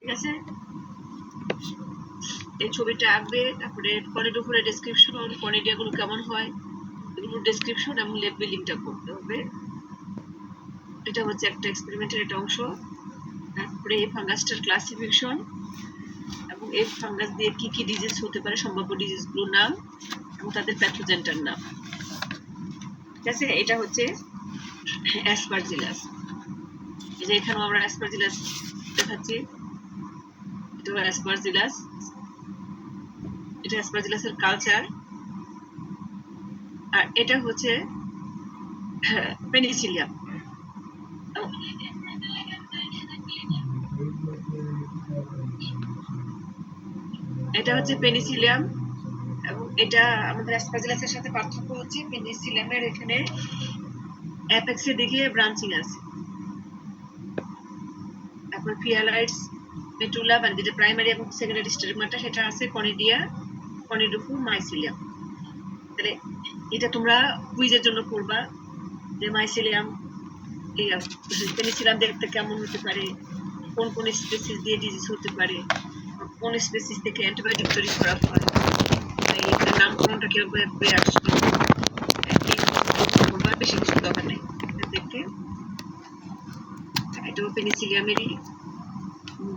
ঠিক আছে, এই ছবিটা আঁকবে, তারপরে পরের উপরে ডেসক্রিপশন, কনিডিয়া গুলো কেমন হয় এগুলো ডেসক্রিপশন এবং লেবেলিংটা করতে হবে। এটা হচ্ছে একটা এক্সপেরিমেন্টের একটা অংশ। তারপরে এই ফাঙ্গাসটার ক্লাসিফিকেশন এবং এই ফাঙ্গাস দিয়ে কি কি ডিজিজ হতে পারে, সম্ভাব্য ডিজিজগুলোর নাম এবং তাদের প্যাথোজেনটার নাম। ঠিক আছে, এটা হচ্ছে অ্যাসপারজিলাস। এই যে এখানে আমরা অ্যাসপারজিলাস দেখাচ্ছি, এটা হলো অ্যাসপারজিলাস, এটা অ্যাসপারজিলাসের কালচার। আর এটা হচ্ছে পেনিসিলিয়াম। এটা হচ্ছে পেনিসিলিয়াম এবং এটা আমাদের অ্যাসপারজিলাসের সাথে পার্থক্য হচ্ছে পেনিসিলিয়ামের এখানে অ্যাপেক্সের দিকে ব্রাঞ্চিং আছে। তারপর ফিয়ালাইটস, মেটুলা মানে যেটা প্রাইমারি এবং সেকেন্ডারি স্টেগমাটা সেটা আছে কনিডিয়া, কনিডোফু, মাইসিলিয়াম। তাহলে এটা তোমরা কুইজের জন্য পড়বা যে মাইসিলিয়াম পেনিসিলিয়াম দেখতে কেমন হতে পারে, কোন কোন স্পেসিস দিয়ে ডিজিজ হতে পারে, কোন স্পেসিস থেকে অ্যান্টিবায়োটিক তৈরি করা হয়, এটার নামকরণটা কিভাবে আসছে, বেশি কিছু দরকার নেই দেখতে। এটাও পেনিসিলিয়ামেরই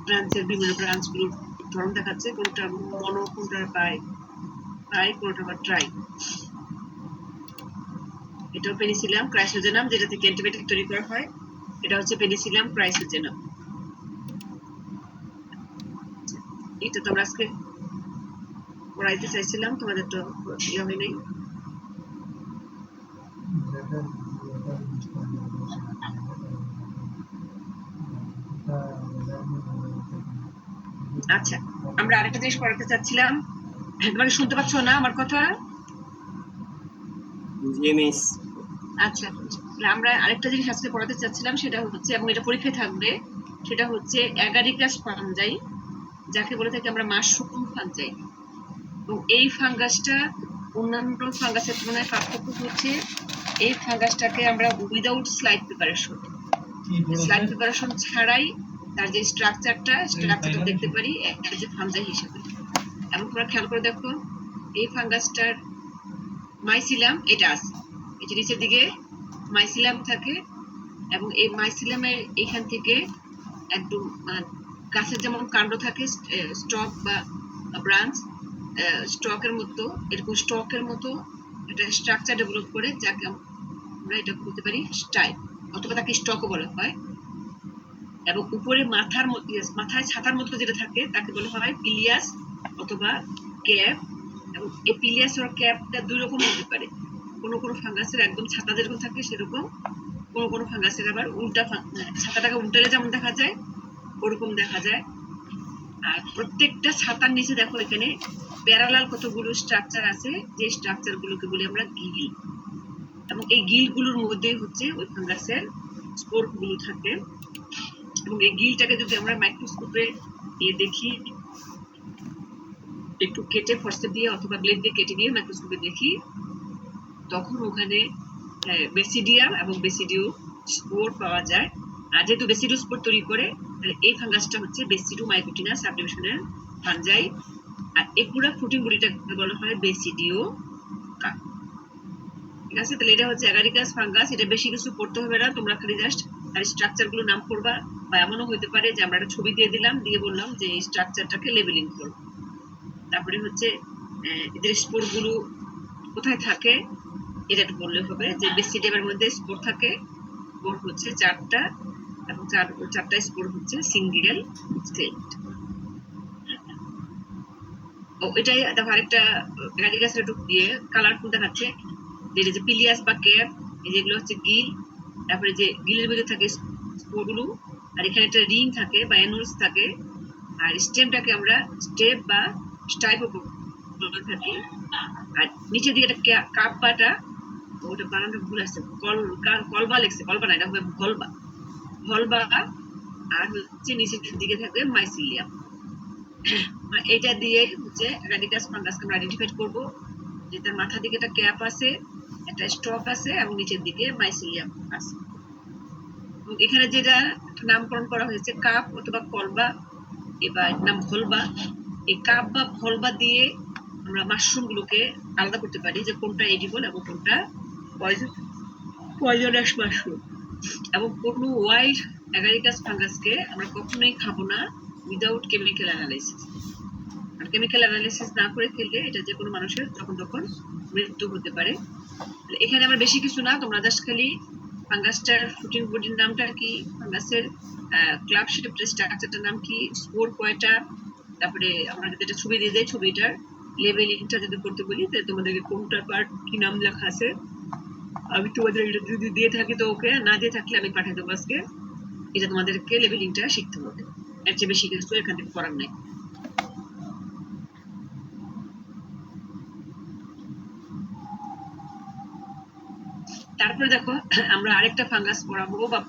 ব্রাঞ্চের বিভিন্ন ব্রাঞ্চগুলোর ধরন দেখাচ্ছে, কোনটা মনো, কোনটা বাই, কোনটা আবার ট্রাই। এটাও পেনিসিলিয়াম ক্রাইসোজেনাম, যেটা থেকে অ্যান্টিবায়োটিক তৈরি করা হয়, এটা হচ্ছে পেনিসিলিয়াম ক্রাইসোজেনাম। এটা তোমরা আজকে পড়াইতে চাইছিলাম, তোমাদের তো ইয়ে হয় নাই। আচ্ছা, আমরা আরেকটা জিনিস পড়াতে চাচ্ছিলাম, তোমাকে শুনতে পাচ্ছ না আমার কথা? আচ্ছা, আমরা আরেকটা জিনিস আজকে পড়াতে চাচ্ছিলাম, সেটা হচ্ছে, এবং এটা পরীক্ষায় থাকবে, সেটা হচ্ছে অ্যাগারিকাস ফাঙ্গাই, যাকে বলে থাকি আমরা মাশরুম ফাঙ্গাই। এবং এই ফাঙ্গাসটা অন্যান্য ফাঙ্গাসের তুলনায় পার্থক্য হচ্ছে এই ফাঙ্গাসটাকে আমরা উইদাউট স্লাইড প্রিপারেশন ছাড়াই তার যে স্ট্রাকচারটা দেখতে পারি এজ এ ফাঙ্গাই হিসেবে। এবং তোমরা খেয়াল করে দেখো, এই ফাঙ্গাসটার মাইসিলিয়াম এটা আছে, এটা নিচের দিকে মাইসিলিয়াম থাকে, এবং এই মাইসিলিয়ামের এখান থেকে একদম গাছের যেমন কাণ্ড থাকে, স্টক বা ব্রাঞ্চ, স্টকের মতো, এরকম স্টকের মতো একটা স্ট্রাকচার ডেভেলপ করে, যাকে আমরা এটা বলতে পারি স্টাইল, অথবা তাকে স্টকও বলা হয়। এবং উপরে মাথায় ছাতার মতো যেটা থাকে তাকে বলা হয় পিলিয়াস অথবা ক্যাপ। এবং এই পিলিয়াস আর ক্যাপটা দুই রকম হতে পারে, কোনো কোনো ফাঙ্গাসের একদম ছাতা যেরকম থাকে সেরকম, কোনো কোনো ফাঙ্গাসের আবার উল্টা, ছাতাটাকে উল্টালে যেমন দেখা যায় ওরকম দেখা যায়। আর প্রত্যেকটা ছাতার নিচে দেখো এখানে প্যারালাল কতগুলো স্ট্রাকচার আছে, যে স্ট্রাকচার গুলোকে বলি আমরা গিল। এবং এই গিল গুলোর মধ্যে হচ্ছে ওই ফাঙ্গাসের স্পোর গুলো থাকে। এবং এই গিলটাকে যদি আমরা মাইক্রোস্কোপে দেখি, একটু কেটে ফর্সেপ দিয়ে অথবা ব্লেড দিয়ে কেটে দিয়ে মাইক্রোস্কোপে দেখি, তখন ওখানে বেসিডিয়াম এবং বেসিডিও স্পোর পাওয়া যায়। আর যেহেতু বেসিডিও স্পোর তৈরি করে, এই ফাঙ্গাসটা হচ্ছে বেসিডিওমাইকোটিনা সাবডিভিশনের ফাঞ্জাই। আর এই পুরো ফ্রুটিং বডিটাকে বলা হয় বেসিডিও কা। ঠিক আছে, তাহলে এটা হচ্ছে অ্যাগারিকাস ফাঙ্গাস। এটা বেশি কিছু পড়তে হবে না, তোমরা খালি জাস্ট আর স্ট্রাকচার গুলো নাম করবা, বা এমনও হতে পারে যে আমরা একটা ছবি দিয়ে দিলাম, দিয়ে বললাম যে এই স্ট্রাকচারটাকে লেবেলিং করো। তারপরে হচ্ছে এদের স্পোর গুলো কোথায় থাকে এটা একটু বললে হবে, যে বেসিডিয়ামের মধ্যে স্পোর থাকে, স্পোর হচ্ছে 4টা, এবং 4টা স্পোর হচ্ছে সিঙ্গেল সেট। ও এটাই দেখো, আরেকটা অ্যাগারিকাসের একটু কালারফুল দেখাচ্ছে, যেটা যে পিলিয়াস বা ক্যাপ, যেগুলো হচ্ছে গিল, তারপরে যে গিলের মধ্যে থাকে স্পোরগুলো, আর এখানে একটা রিং থাকে বা অ্যানুলস থাকে, আর স্টেমটাকে আমরা স্টেপ বা স্টাইপ বলে থাকি। আর নিচের দিকে একটা কাপ বাটা, ওটা বানানটা ভুল আছে, কলবা লেখছে, কলবা না, এটা হবে ভলবা, ভলবা। আর হচ্ছে নিচের দিকে থাকবে মাইসিলিয়াম। এটা দিয়ে হচ্ছে অ্যাগারিকাস ফাঙ্গাসকে আমরা আইডেন্টিফাই করব, যে তার মাথার দিকে একটা ক্যাপ আছে, একটা স্টক আছে, এবং নিচের দিকে মাইসিলিয়াম আছে। এখানে যেটা নামকরণ করা হয়েছে কাপ অথবা কলবা, এবার নাম ভলবা। এই কাপ বা ভলবা দিয়ে আমরা মাশরুমগুলোকে আলাদা করতে পারি যে কোনটা এডিবল এবং কোনটা পয়জনাস মাশরুম। এবং কোনো ওয়াইল্ড অ্যাগারিকাস ফাঙ্গাসকে আমরা কখনোই খাবো না উইদাউট কেমিক্যাল অ্যানালাইসিস। আর কেমিক্যাল অ্যানালাইসিস না করে খেলে এটা যে কোনো মানুষের তখন মৃত্যু হতে পারে। এখানে আমার বেশি কিছু না, তোমরা জাস্ট খালি ফাঙ্গাসটার ফুটিং বডির নামটা কি, ফাঙ্গাসের ক্লাব শেপ স্ট্রাকচারটার নাম কি, স্পোর কয়টা, তারপরে আমরা যদি এটা ছবি দিয়ে দেয় ছবিটার লেবেলিংটা যদি করতে বলি তাহলে তোমাদেরকে কোনটার পার্ট কি নাম লেখা আছে আমি তোমাদের এটা যদি দিয়ে থাকি তো ওকে, না দিয়ে থাকলে আমি পাঠিয়ে দেবো আজকে। এটা তোমাদেরকে লেবেলিংটা শিখতে হবে, এর চেয়ে বেশি কিছু এখান থেকে করার নাই। তারপরে দেখো আমরা আরেকটা ফাঙ্গাস পড়াবো বা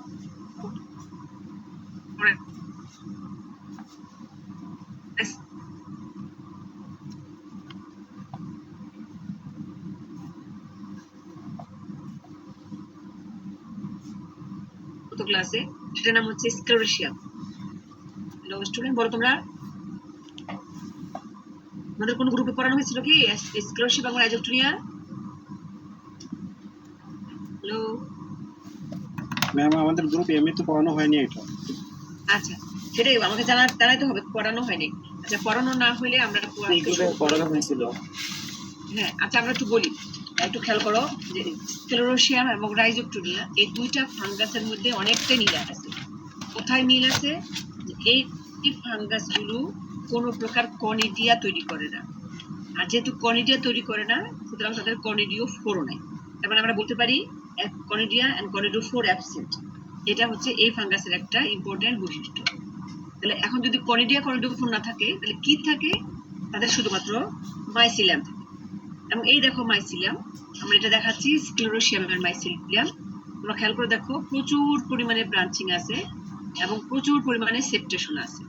ক্লাসে, সেটার নাম হচ্ছে স্ক্লেরোসিয়াম। হ্যালো স্টুডেন্ট, বলো তোমরা আমাদের কোন গ্রুপে পড়ানো হয়েছিল কি স্ক্লেরোসিয়াম এবং রাইজোপটোনিয়া? হ্যালো ম্যাম, আমাদের গ্রুপে এমনি তো পড়ানো হয়নি এটা। আচ্ছা, সেটাই আমাকে জানাতে হবে পড়ানো হয়নি। আচ্ছা, পড়ানো না হলে আমরা পড়ানো হয়েছিল। হ্যাঁ, আচ্ছা আমরা একটু বলি, একটু খেয়াল করো যে স্ক্লেরোসিয়াম এবং রাইজোপটোনিয়া এই দুইটা ফাঙ্গাসের মধ্যে অনেকটা মিল আছে। কোথায় মিল আছে? এই ফাঙ্গাসগুলো কোনো প্রকার কনিডিয়া তৈরি করে না, আর যেহেতু কনিডিয়া তৈরি করে না সুতরাং তাদের কনিডিও ফোরও নাই। তার মানে আমরা বলতে পারি কনিডিয়া এন্ড কনিডিও ফোর অ্যাবসেন্ট। এটা হচ্ছে এই ফাঙ্গাসের একটা ইম্পর্টেন্ট বৈশিষ্ট্য। তাহলে এখন যদি কনিডিয়া কনিডিও ফোর না থাকে তাহলে কি থাকে? তাদের শুধুমাত্র মাইসিলিয়াম থাকে। এবং এই দেখো মাইসিলিয়াম, আমরা এটা দেখাচ্ছি স্ক্লেরোসিয়ামের মাইসিলিয়াম। তোমরা খেয়াল করে দেখো প্রচুর পরিমাণে ব্রাঞ্চিং আছে এবং প্রচুর পরিমাণে সেপ্টেশন আছে।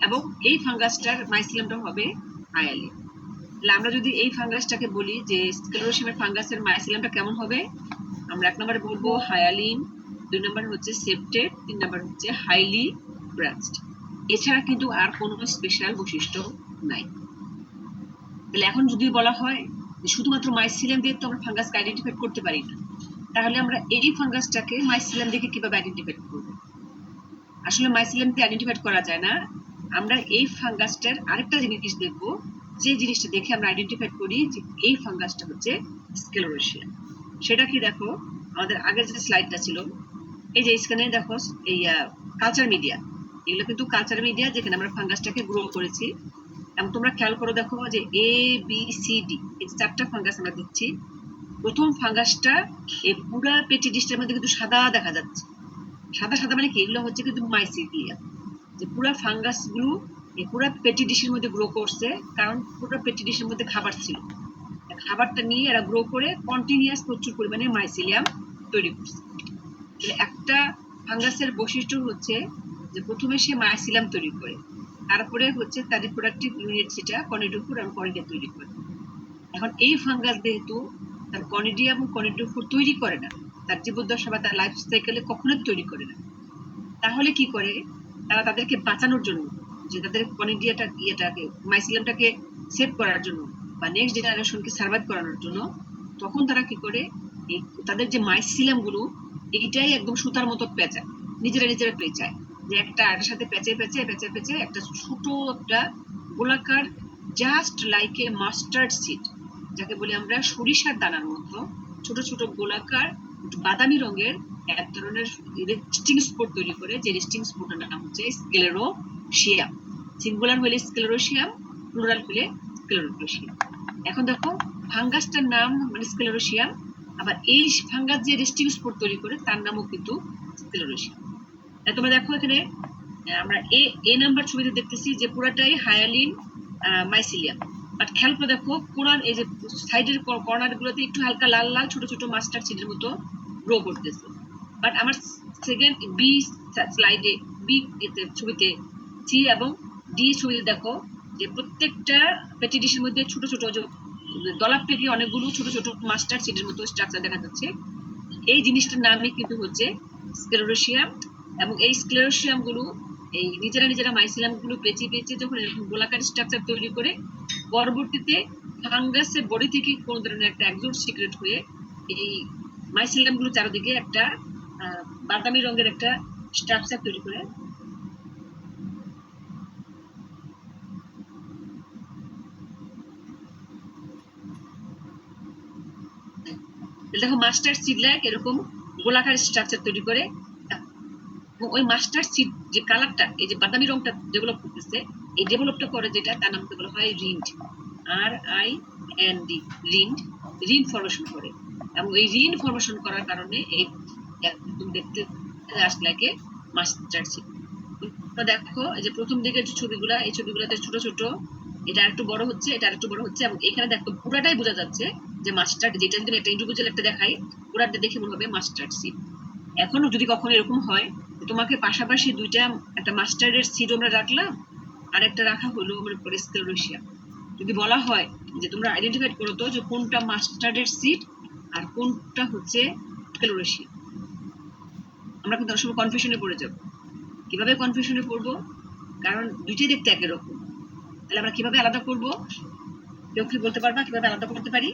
এবং এই ফাঙ্গাসটার মাইসিলিয়ামটা হবে হায়ালিন। তাহলে আমরা যদি এই ফাঙ্গাসটাকে বলি যে স্ক্লেরোসিয়ামের ফাঙ্গাসের মাইসিলিয়ামটা কেমন হবে, আমরা 1 নম্বরে বলবো হায়ালিন, 2 নম্বর হচ্ছে সেপ্টেড, 3 নম্বর হচ্ছে হাইলি ব্রাঞ্চড। এছাড়া কিন্তু আর কোনো স্পেশাল বৈশিষ্ট্য নাই। তাহলে এখন যদি বলা হয় যে শুধুমাত্র মাইসিলিয়াম দিয়ে তো আমরা ফাঙ্গাসকে আইডেন্টিফাই করতে পারি না, তাহলে আমরা এই ফাঙ্গাসটাকে মাইসিলিয়াম দেখে কিভাবে আইডেন্টিফাই করব? আসলে মাইসিলিয়াম দিয়ে আইডেন্টিফাই করা যায় না। আমরা এই ফাঙ্গাসটার আরেকটা জিনিস দেখবো, যে জিনিসটা দেখে আমরা আইডেন্টিফাই করি যে এই ফাঙ্গাসটা হচ্ছে স্ক্লেরোসিয়াম। সেটা কি দেখো, আমাদের আগের যে স্লাইডটা ছিল, এই যে স্ক্যানে দেখো এই কালচার মিডিয়া, এগুলো কিন্তু কালচার মিডিয়া যেখানে আমরা ফাঙ্গাসটাকে গ্রো করেছি। এবং তোমরা খেয়াল করো দেখো যে এ বি সি ডি এই 4টা ফাঙ্গাস আমরা দিচ্ছি। প্রথম ফাঙ্গাসটা এই পুরা পেটি ডিশটার মধ্যে কিন্তু সাদা দেখা যাচ্ছে। সাদা সাদা মানে কি? এগুলো হচ্ছে কিন্তু মাইসিলিয়াম। যে পুরা ফাঙ্গাসগুলো এই পুরা পেটি ডিশের মধ্যে গ্রো করছে, কারণ পুরা পেটি ডিশের মধ্যে খাবার ছিল, খাবারটা নিয়ে এরা গ্রো করে কন্টিনিউয়াস প্রচুর পরিমাণে মাইসিলিয়াম তৈরি করছে। একটা ফাঙ্গাসের বৈশিষ্ট্য হচ্ছে যে প্রথমে সে মাইসিলিয়াম তৈরি করে, তারপরে হচ্ছে তার রিপ্রোডাক্টিভ ইউনিট যেটা কনিডিওফোর এবং কনিডিয়া তৈরি করে। এখন এই ফাঙ্গাস যেহেতু তার কনিডিয়া এবং কনিডিওফোর তৈরি করে না, তার জীবদ্দশা বা তার লাইফ সাইকেলে কখনোই তৈরি করে না, তাহলে কি করে? তারা তাদেরকে বাঁচানোর জন্য, যে তাদের কনিডিয়াটাকে মাইসিলিয়ামটাকে সেভ করার জন্য বা নেক্সট জেনারেশনকে সার্ভাইভ করানোর জন্য, তখন তারা কি করে তাদের যে মাইসিলিয়াম গুলো এইটাই একদম সুতার মতো পেঁচায়, নিজেরা পেঁচায়, যে একটা আরের সাথে পেঁচে একটা ছোট একটা গোলাকার just like a mustard seed, যাকে বলি আমরা সরিষার দানার মতো ছোট ছোট গোলাকার বাদামি রঙের এক ধরনের রেস্টিং স্পট তৈরি করে, যে রেস্টিং স্পটের নাম হচ্ছে স্ক্লেরোসিয়াম। সিঙ্গুলার হলে স্ক্লেরোসিয়াম, প্লুরাল হলে স্ক্লেরোসিয়াম। এখন দেখো ফাঙ্গাসটার নাম মানে স্ক্লেরোসিয়াম, আবার এই ফাঙ্গাস যে রেস্টিং স্পট তৈরি করে তার নামও কিন্তু স্ক্লেরোসিয়াম। তোমরা দেখো এখানে আমরা এ নাম্বার ছবিতে দেখতেছি যে পুরাটাই হায়ালিন মাইসিলিয়াম, বাট খেয়াল করে দেখো কোরআন এই যে সাইডের কর্নার গুলোতে একটু হালকা লাল লাল ছোট ছোট মাস্টার সিডের মতো গ্রো করতেছে। বাট আমার সেকেন্ড বি স্লাইডে বি ছবিতে সি এবং ডি ছবিতে দেখো যে প্রত্যেকটা পেটি ডিশের মধ্যে ছোট ছোট দলাপ থেকে অনেকগুলো ছোট ছোট মাস্টার সিডের মতো স্ট্রাকচার দেখা যাচ্ছে। এই জিনিসটার নামই কিন্তু হচ্ছে স্ক্লেরোসিয়াম। এবং এই স্ক্লেরোসিয়াম গুলো এই নিজেরা নিজেরা মাইসিলাম গুলো পেঁচিয়ে পেঁচিয়ে যখন এরকম গোলাকার স্ট্রাকচার তৈরি করে পরবর্তীতে ফাঙ্গাসের বডি থেকে কোন ধরনের একটা একজোট সিক্রেট হয়ে এই মাইসিলাম গুলো চারিদিকে একটা বাদামি রঙের একটা স্ট্রাকচার তৈরি করে দেখো মাস্টার সিড লাইক এরকম গোলাকার স্ট্রাকচার তৈরি করে ওই মাস্টার সিড যে কালারটা এই যে বাদামি রংটা ডেভেলপ করতেছে এই ডেভেলপটা করে যেটা তার নামকে বলা হয় rind RIND rind Rin formation করে এবং এই রিন ফরমেশন করার কারণে এই একদম দেখতে আসলাকে মাস্টার সিড। দেখো এই যে প্রথম দিকে যে ছবিগুলা এই ছবিগুলোতে ছোট ছোট এটা আরেকটু বড় হচ্ছে এটা আরেকটু বড় হচ্ছে এবং এখানে দেখো পুরাটাই বোঝা যাচ্ছে যে মাস্টার্ড যেটা যদি একটা ইন্ডিভিজুয়াল একটা দেখাই পুরাটা দেখে মনে হবে মাস্টার্ড সিড। এখনো যদি কখনো এরকম হয় তোমাকে পাশাপাশি দুইটা একটা মাস্টার্ডের সিড আমরা রাখলাম আর একটা রাখা হলো আমার পরে স্ক্লেরোসিয়া, যদি বলা হয় যে তোমরা আইডেন্টিফাই করো তো যে কোনটা মাস্টার্ডের সিড আর কোনটা হচ্ছে স্ক্লেরোসিয়া, আমরা কিন্তু অনেক সময় কনফিউশনে পড়ে যাব। কিভাবে কনফিউশনে পড়বো? কারণ দুইটাই দেখতে একই রকম, তাহলে আমরা কিভাবে আলাদা করব? কেউ কি বলতে পারবা কিভাবে আলাদা করতে পারি?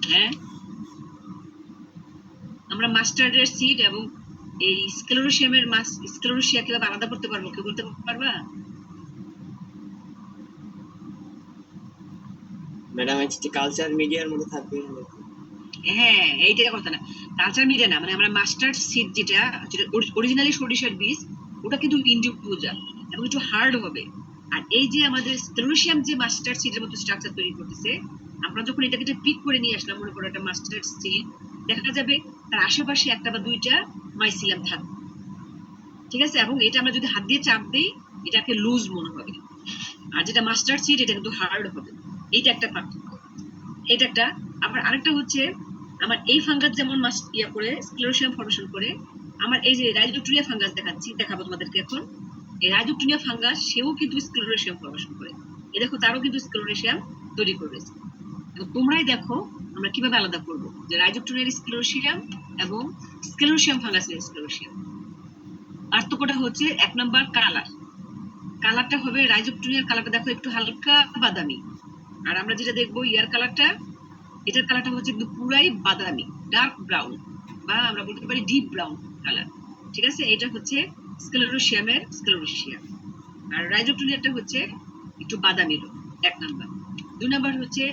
হ্যাঁ, আমরা মাস্টার্ডের সিড এবং এই স্ক্লেরোসিয়ামের স্ক্লেরোসিয়া কিভাবে আলাদা করতে পারবো? কেউ বলতে পারবা? ম্যাডাম এটা কালচার মিডিয়ার মধ্যে থাকবে। হ্যাঁ, এইটা কথা না, কালচার মিডিয়া না, মানে আমরা মাস্টার্ড সিড যেটা অরিজিনালি সরিষার বীজ ওটা কিন্তু ইন্ডিভিজুয়াল এবং একটু হার্ড হবে। আর এই যে আমাদের স্ক্লেরোসিয়াম যে মাস্টার্ড সিডের মতো স্ট্রাকচার তৈরি করতেছে, আমরা যখন এটাকে পিক করে নিয়ে আসলাম মনে করো একটা মাস্টার্ড সিড, দেখা যাবে তার আশেপাশে একটা বা দুইটা মাইসিলাম থাকবে, ঠিক আছে? এবং এটা আমরা যদি হাত দিয়ে চাপ দিই এটাকে লুজ মনে হবে, আর যেটা মাস্টার্ড সিড এটা কিন্তু হার্ড হবে। এইটা একটা পার্থক্য, এটা একটা। আবার আরেকটা হচ্ছে আমার এই ফাঙ্গাস যেমন করে স্ক্লেরোসিয়াম ফর্মেশন করে, আমার এই যে রাইজোপটোনিয়া ফাঙ্গাস দেখাবো তোমাদেরকে এখন। এই রাইজোপটোনিয়া ফাঙ্গাস সেও কিন্তু স্ক্লেরোসিয়াম ফর্মেশন করে, এই দেখো তারও কিন্তু স্ক্লেরোসিয়াম তৈরি করেছে। তোমরাই দেখো আমরা কিভাবে আলাদা করবো যে রাইজোপটোনিয়ার স্ক্লেরোসিয়াম এবং স্ক্লেরোসিয়াম ফাঙ্গাসের স্ক্লেরোসিয়াম। পার্থক্যটা হচ্ছে এক নাম্বার কালারটা হবে রাইজোপটোনিয়ার কালারটা দেখো একটু হালকা বাদামি, আর আমরা যেটা দেখবো ইয়ার কালারটা, এটার কালারটা হচ্ছে একদম পুরাই বাদামি ডার্ক ব্রাউন বা আমরা বলতে পারি ডিপ ব্রাউন কালার, ঠিক আছে? এটা হচ্ছে স্ক্লেরোসিয়ামের স্ক্লেরোসিয়াম। আর রাইজোপটোনিয়ারটা হচ্ছে একটু বাদামি রং, এক নাম্বার। দুই নাম্বার হচ্ছে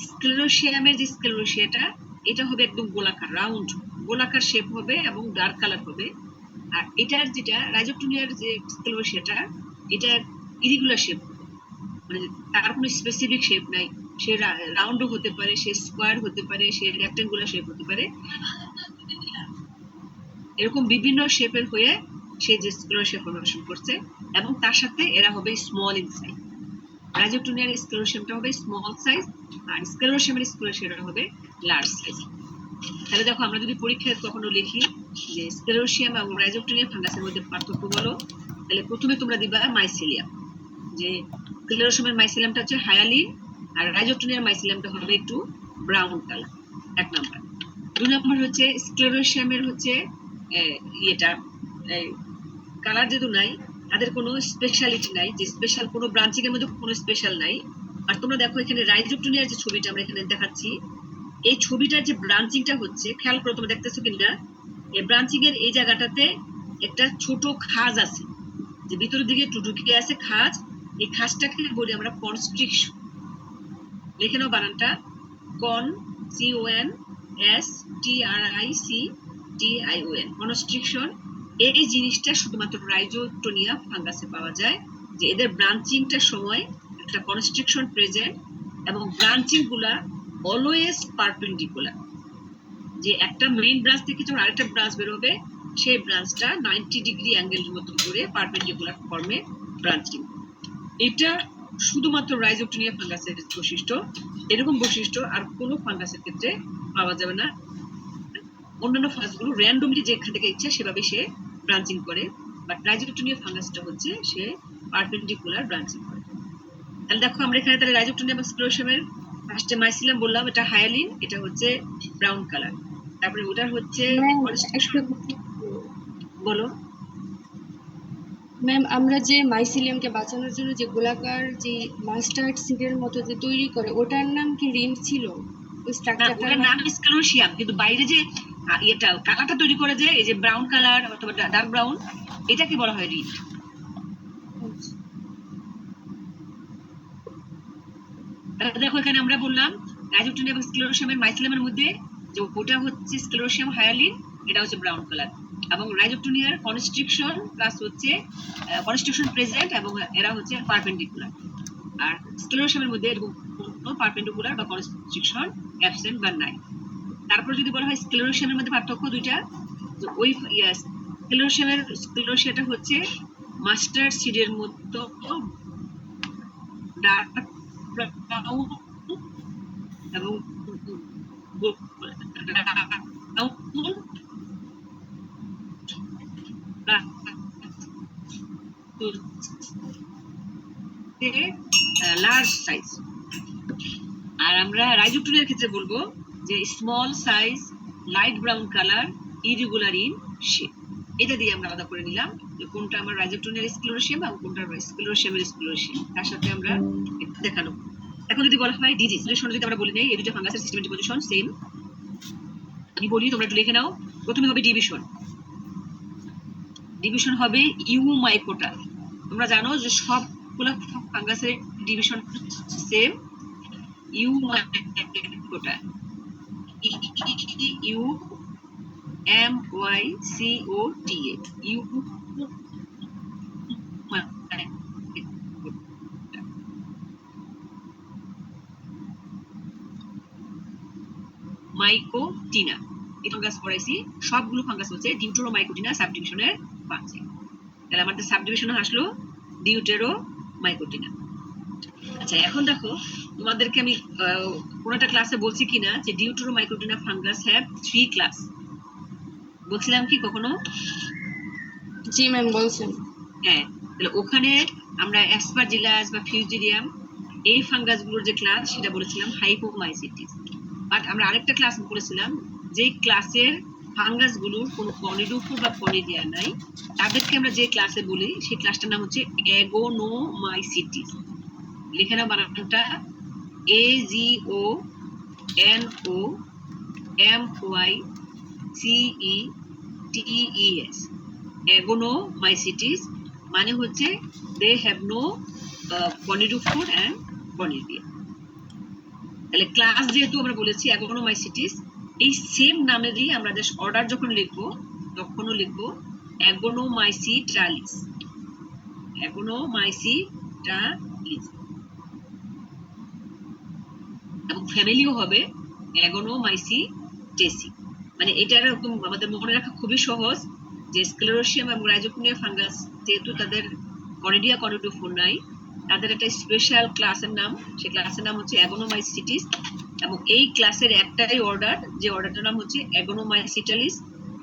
স্ক্লেরোসিয়ামের যে স্ক্লেরোসিয়াটা এটা হবে একদম গোলাকার রাউন্ড গোলাকার শেপ হবে এবং ডার্ক কালার হবে। আর এটার যেটা রাইজোপটোনিয়ার যে স্ক্লেরোসিয়াটা এটা ইরেগুলার শেপ, মানে তার কোনো স্পেসিফিক শেপ নাই, সে রাউন্ডও হতে পারে, সে স্কোয়ার হতে পারে, সে রেক্টেঙ্গুলার শেপ হতে পারে, এরকম বিভিন্ন শেপের হয়ে সে যে স্ক্লেরোসিয়া ফর্মেশন করছে এবং তার সাথে এরা হবে স্মল ইন সাইজ। রাইজোপটোনিয়ার স্ক্লেরোসিয়ামটা হবে স্মল সাইজ আর স্ক্লেরোসিয়ামের স্ক্লেরোসিয়ামটা হবে লার্জ সাইজ। তাহলে দেখো আমরা যদি পরীক্ষায় কখনো লিখি যে স্ক্লেরোসিয়াম এবং রাইজোপটোনিয়া ফাঙ্গাসের মধ্যে পার্থক্য বলো, তাহলে প্রথমে তোমরা দিবা মাইসিলিয়াম, যে স্ক্লেরোসিয়ামের মাইসিলিয়ামটা হচ্ছে হায়ালিন আর রাইজোপটোনিয়ার মাইসিলিয়ামটা হবে একটু ব্রাউন কালার, এক নাম্বার। দুই নাম্বার হচ্ছে স্ক্লেরোসিয়ামের হচ্ছে ইয়েটা কালার যেহেতু নাই, তাদের কোনো স্পেশালিটি নাই, যে স্পেশাল কোনো ব্রাঞ্চিং এর মধ্যে কোনো স্পেশাল নাই। আর তোমরা দেখো এখানে রাইজোপটোনিয়ার যে ছবিটা আমরা এখানে দেখাচ্ছি, এই ছবিটার যে ব্রাঞ্চিংটা হচ্ছে খেয়াল করো, তোমরা দেখতেছো কিনা, এই ব্রাঞ্চিং এর এই জায়গাটাতে একটা ছোট খাজ আছে, যে ভিতরের দিকে একটু ঢুকে আছে খাজ, এই খাজটাকে বলি আমরা কনস্ট্রিকশন। লিখে নাও বানানটা, CONSTRICTION, কনস্ট্রিকশন। এই জিনিসটা শুধুমাত্র রাইজোপটোনিয়া ফাঙ্গাসে পাওয়া যায়, যে এদের ব্রাঞ্চিংটার সময় একটা কনস্ট্রিকশন প্রেজেন্ট এবং ব্রাঞ্চিং গুলা অলওয়েজ পারপেন্ডিকুলার, যে একটা মেইন ব্রাঞ্চ থেকে যখন আরেকটা ব্রাঞ্চ বের হবে সেই ব্রাঞ্চটা 90 ডিগ্রি অ্যাঙ্গেলের মতো করে পারপেন্ডিকুলার ফর্মে ব্রাঞ্চিং। এটা শুধুমাত্র রাইজোপটোনিয়া ফাঙ্গাসের বৈশিষ্ট্য, এরকম বৈশিষ্ট্য আর কোনো ফাঙ্গাসের ক্ষেত্রে পাওয়া যাবে না। অন্যান্য ফাঙ্গাসগুলো র্যান্ডমলি যেখান থেকে ইচ্ছা সেভাবে সে ব্রাঞ্চিং করে, বাট রাইজোপটোনিয়া ফাঙ্গাসটা হচ্ছে সে পারপেন্ডিকুলার ব্রাঞ্চিং করে। তাহলে দেখো আমরা এখানে তাহলে রাইজোপটোনিয়া এবং স্ক্লেরোসিয়ামের ফার্স্টে মাইসিলাম বললাম এটা হায়ালিন, এটা হচ্ছে ব্রাউন কালার, তারপরে ওটার হচ্ছে ম্যাম constitution। বলো। ম্যাম আমরা যে মাইসিলিয়ামকে বাঁচানোর জন্য যে গোলাকার যে মাস্টার্ড সিডের মতো যে তৈরি করে ওটার নাম কি রিম ছিল ওই না, স্ট্রাকচারটার ওটার নাম স্ক্লেরোসিয়াম, কিন্তু বাইরে যে ইয়েটা কালারটা তৈরি করে, যে এই যে ব্রাউন কালার অথবা ডার্ক ব্রাউন, এটাকে বলা হয় রিড। দেখো এখানে আমরা বললাম রাইজোপটেনিয়া এবং স্ক্লেরোসিয়ামের মাইসিলিয়ামের মধ্যে যে ওটা হচ্ছে স্ক্লেরোসিয়াম হায়ালিন, এটা হচ্ছে ব্রাউন কালার, এবং রাইজোপটেনিয়ার কনস্ট্রিকশন প্লাস হচ্ছে কনস্ট্রিকশন প্রেজেন্ট এবং এরা হচ্ছে পারপেন্ডিকুলার। আর স্ক্লেরোসিয়ামের মধ্যে এরকম কোনো পারপেন্ডিকুলার বা কনস্ট্রিকশন অ্যাবসেন্ট বা নাই। তারপর যদি বলা হয় স্ক্লেরোসিয়ামের মধ্যে পার্থক্য দুইটা, তো ওই স্ক্লেরোসিয়াটা হচ্ছে মাস্টার্ড সিডের মতো ডার্ক ব্রাউন এবং লার্জ সাইজ। আর আমরা রাইজোপটেনিয়ার ক্ষেত্রে বলবো যে small size, light brown colour, irregular in shape. এটা দিয়ে আমরা আলাদা করে নিলাম যে কোনটা আমার রাইজোপটেনিয়ার স্ক্লেরোসিয়াম এবং কোনটা স্ক্লেরোসিয়ামের স্ক্লেরোসিয়াম, তার সাথে আমরা দেখানো। এখন যদি বলা হয় ডিজিজ যদি আমরা বলি নেই এই দুটো ফাঙ্গাসের সিস্টেমেটিক পজিশন সেম, আমি বলি তোমরা একটু লিখে নাও। প্রথমে হবে ডিভিশন। ডিভিশন হবে ইউমাইকোটা। তোমরা জানো যে সবগুলো ফাঙ্গাসের division same, Eumycota, U M Y C O T A, Eumycotina. এই ফাঙ্গাস পড়াইছি, সবগুলো ফাঙ্গাস হচ্ছে ডিউটেরোমাইকোটিনা সাবডিভিশনের পাঁচে। তাহলে আমাদের সাবডিভিশন আসলো ডিউটেরোমাইকোটিনা। আচ্ছা এখন দেখো তোমাদেরকে আমি কোন একটা ক্লাসে বলছি কিনা যে ডিউটেরোমাইকোটিনা ফাঙ্গাস হ্যাভ 3 ক্লাস, বলছিলাম কি কখনো? জি ম্যাম বলছেন। হ্যাঁ, তাহলে ওখানে আমরা অ্যাসপারজিলাস বা ফিউজিরিয়াম এই ফাঙ্গাসগুলোর যে ক্লাস সেটা বলেছিলাম হাইপোমাইসিটিস। বাট আমরা আরেকটা ক্লাস বলেছিলাম যে ক্লাসের ফাঙ্গাসগুলোর কোনো কনিডোফোর বা কনিডিয়া নাই, তাদেরকে আমরা যে ক্লাসে বলি সেই ক্লাসটার নাম হচ্ছে অ্যাগোনোমাইসিটিস। লিখে নাও বানানটা, AGONOMYCETES, অ্যাগোনোমাইসিটিস। মানে হচ্ছে they have no conidiophore and conidia. তাহলে ক্লাস যেহেতু আমরা বলেছি অ্যাগোনোমাইসিটিস, এই সেম নামে দিয়ে আমরা জাস্ট অর্ডার যখন লিখবো তখনও লিখবো অ্যাগোনোমাইসিট্রালিস, অ্যাগোনোমাইসিট্রালিস। এবং ফ্যামিলিও হবে অ্যাগোনোমাইসিটেসি। মানে এটা এরকম আমাদের মনে রাখা খুবই সহজ যে স্ক্লেরোসিয়াম এবং রাইজোপটেনিয়া ফাঙ্গাস যেহেতু তাদের কনিডিয়া কনিডোফোর নাই, তাদের একটা স্পেশাল ক্লাসের নাম, সেই ক্লাসের নাম হচ্ছে অ্যাগোনোমাইসিটিস। এবং এই ক্লাসের একটাই অর্ডার, যে অর্ডারটার নাম হচ্ছে অ্যাগোনোমাইসিটালিস,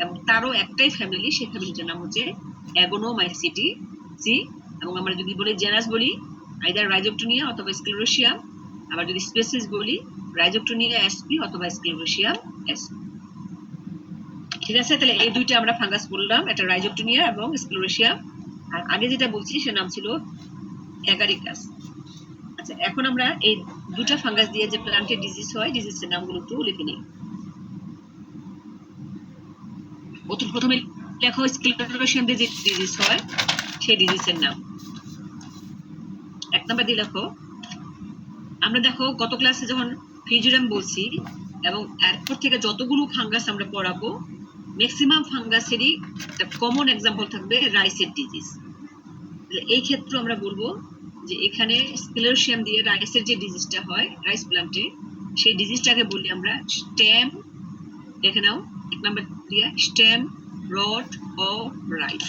এবং তারও একটাই ফ্যামিলি, সেই ফ্যামিলিটার নাম হচ্ছে অ্যাগোনোমাইসিটিসি। এবং আমরা যদি বলি জেনাস বলি আইদার রাইজোপটেনিয়া অথবা স্ক্লেরোসিয়াম, আবার যদি স্পেসিস বলি রাইজোপটেনিয়া এসপি অথবা স্ক্লেরোসিয়াম এসপি। ঠিক আছে, তাহলে এই দুইটা আমরা ফাঙ্গাস বললাম, একটা রাইজোপটেনিয়া এবং স্ক্লেরোসিয়াম। আর আগে যেটা বলছি সে নাম ছিল অ্যাগারিকাস। আচ্ছা এখন আমরা এই দুটা ফাঙ্গাস দিয়ে যে প্ল্যান্টের ডিজিজ হয়, ডিজিজের নামগুলো একটু লিখে নিই। প্রথমে লেখো স্ক্লেরোসিয়াম দিয়ে যে ডিজিজ হয় সেই ডিজিজের নাম। এক নাম্বার দিয়ে লেখো, আমরা দেখো গত ক্লাসে যখন ফিউজিরিয়াম বলছি এবং এরপর থেকে যতগুলো ফাঙ্গাস আমরা পড়াবো ম্যাক্সিমাম ফাঙ্গাসেরই একটা কমন এক্সাম্পল থাকবে রাইসের ডিজিজ। এই ক্ষেত্রে আমরা বলবো যে এখানে স্ক্লেরোসিয়াম দিয়ে রাইসের যে ডিজিজটা হয় রাইস প্ল্যান্টে, সেই ডিজিজটাকে বলি আমরা স্টেম। দেখে নাও এক নাম্বার দিয়ে স্টেম রট অফ রাইস।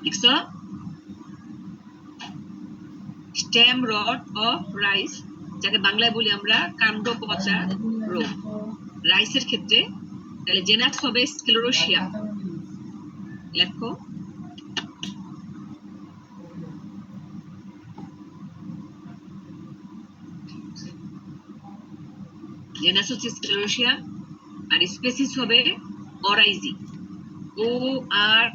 লিখছো? স্টেম রট অফ রাইস, যাকে বাংলায় বলি আমরা কাণ্ড পচা রোগ রাইসের ক্ষেত্রে। তাহলে জেনাস হবে স্ক্লেরোসিয়াম। লেখো জেনাস হচ্ছে স্ক্লেরোসিয়াম আর স্পেসিস হবে অরাইজি, ORYZAE,